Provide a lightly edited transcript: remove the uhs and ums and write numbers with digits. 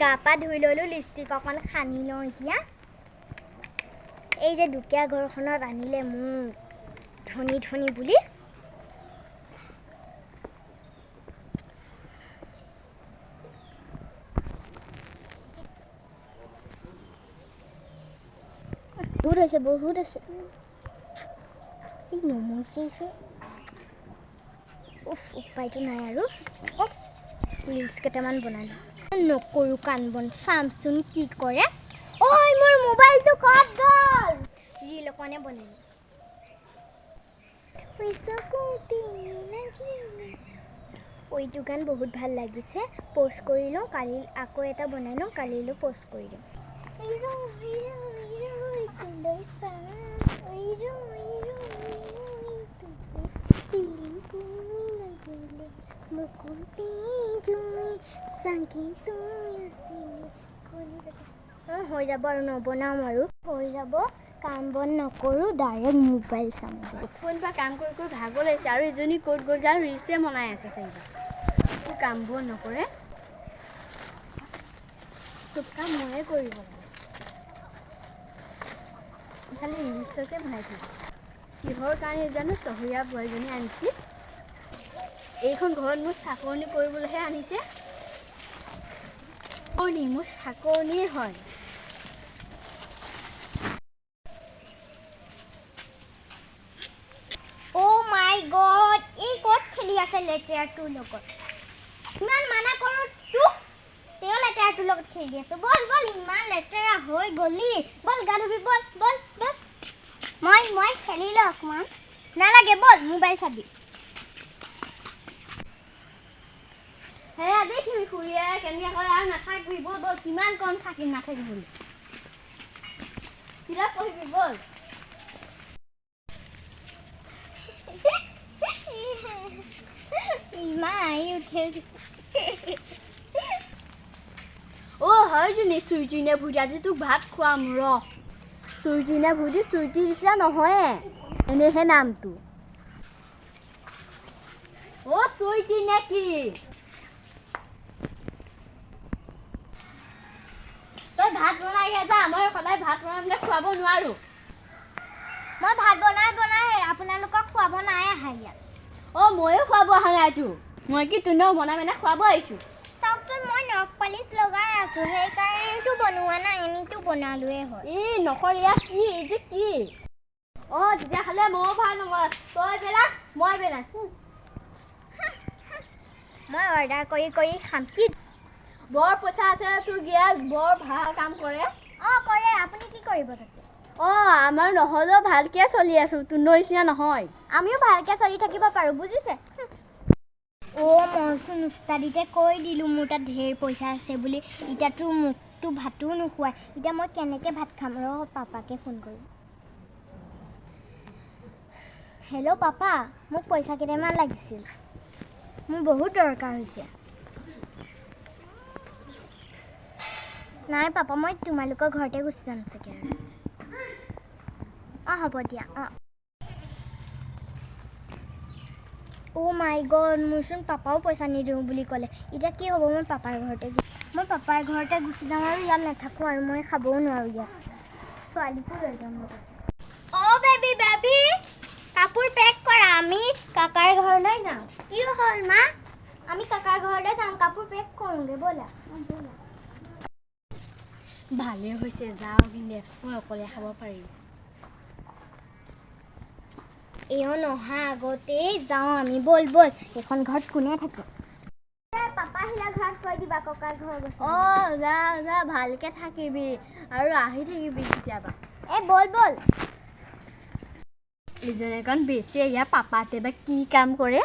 গা পা ধুই ললো লিপষ্টিক অকণ সানি লওঁ এতিয়া এই যে দুকিয়া ঘৰখনত আনিলে মোক ধনী ধনী বুলি বহুত আছে এই নমস্তে উপায়টো নাই আৰু ৰিলছ কেইটামান বনালো নকৰো কান বন চামচোন কি কৰে ঐ মোৰ মোবাইলটো ক'ত গ'ল ৰিল অকণে বনালো এইটো গান বহুত ভাল লাগিছে পোষ্ট কৰি লওঁ কালি আকৌ এটা বনাই লওঁ কালিলৈ পোষ্ট কৰি দিম হৈ যাব আৰু নবনাওঁ আৰু হৈ যাব কাম বন নকৰোঁ ডাইৰেক্ট মোবাইল চাম ফোন বা কাম কৰি কৰি ভাগৰ লাগিছে আৰু এজনী ক'ত গ'ল যাৰ ৰিলছে বনাই আছে চাৰিবা একো কাম বন নকৰে চব কাম ময়ে কৰিব লাগে খালি ৰিলছকে বনাই থৈ কিহৰ কাৰণে জানো চহৰীয়া বোৱাৰীজনী আনিছিল এইখন ঘৰত মোৰ চাকৰণি কৰিবলৈহে আনিছে মোৰ চাকৰণিয়ে হয় অ' মাই গড এই ক'ত খেলি আছে লেতেৰাটোৰ লগত ইমান মানা কৰোঁ তোক তেওঁ লেতেৰাটোৰ লগত খেলি আছো বল বল ইমান লেতেৰা হৈ গলি বল গা ধুবি বল বল বল মই খেলি লওঁ অকণমান নালাগে বল মোবাইল চাবি সেয়া দেখিবি খুৰীয়ে কেনেকৈ কৰে আৰু নাথাকিবি বল বল কিমান কম থাকিম নাথাকিবি কিতাপ পঢ়িবি বল ইমান আহি উঠে অ' হয় জনী চুইটিনে ভুজি আজি তোক ভাত খুৱাম ৰ চুইটিনে ভুজি চুইটি নিচিনা নহয় এনেহে নামটো অ' চুইটি নে কি তই ভাত বনাই যা মই সদায় ভাত বনাবলৈ খুৱাব নোৱাৰো মই ভাত বনাই আপোনালোকক খুৱাব নাই আহা ইয়াত অ' ময়ো খুৱাব অহা নাই তোক মই কি তোক বনাই মানে খুৱাব আহিছোঁ চাওকচোন মই নখ পালিচ লগাই আছোঁ সেইকাৰণেতো বনোৱা নাই এনেইতো বনালোৱে হয় এই নখৰ এয়া কি এই যে কি অ' তেতিয়াহ'লে ময়ো ভাল নহয় তই বেলা মই বেলা মই অৰ্ডাৰ কৰি কৰি খাম কি বৰ পইচা আছে তোৰ গিয়াত বৰ ভাল কাম কৰে অঁ কৰে আপুনি কি কৰিব তাতে অ' আমাৰ নহ'লেও ভালকৈ চলি আছোঁ তোৰ নিচিনা নহয় আমিও ভালকৈ চলি থাকিব পাৰোঁ বুজিছে অ' মইচোন উস্তাদিতে কৈ দিলোঁ মোৰ তাত ঢেৰ পইচা আছে বুলি এতিয়াতো মোকতো ভাতো নোখোৱাই এতিয়া মই কেনেকৈ ভাত খাম ৰ পাপাকে ফোন কৰিম হেল্ল' পাপা মোক পইচা কেইটামান লাগিছিল মোৰ বহুত দৰকাৰ হৈছে নাই পাপা মই তোমালোকৰ ঘৰতে গুচি যাম চাগে আৰু অঁ হ'ব দিয়া অঁ অ' মাই গড মোৰচোন পাপাও পইচা নিদিওঁ বুলি ক'লে এতিয়া কি হ'ব মই পাপাৰ ঘৰতে গুচি যাম আৰু ইয়াত নাথাকোঁ আৰু মই খাবও নোৱাৰোঁ ইয়াত ছোৱালীকো লৈ যাম অ' বেবী কাপোৰ পেক কৰা আমি কাকাৰ ঘৰলৈ যাওঁ কি হ'ল মা আমি কাকাৰ ঘৰলৈ যাম কাপোৰ পেক কৰোঁগৈ ব'লা ভালেই হৈছে যাওঁ কিনে মই অকলে খাব পাৰিম এওঁ নহা আগতেই যাওঁ আমি ব'ল ব'ল এইখন ঘৰত কোনে থাকে পাপা আহিলে ঘৰত কৈ দিবা ককাৰ ঘৰ গৈছে অ' যা ভালকৈ থাকিবি আৰু আহি থাকিবি কেতিয়াবা এই ব'ল ইজনে কাৰণ বেছি ইয়াৰ পাপাতে বা কি কাম কৰে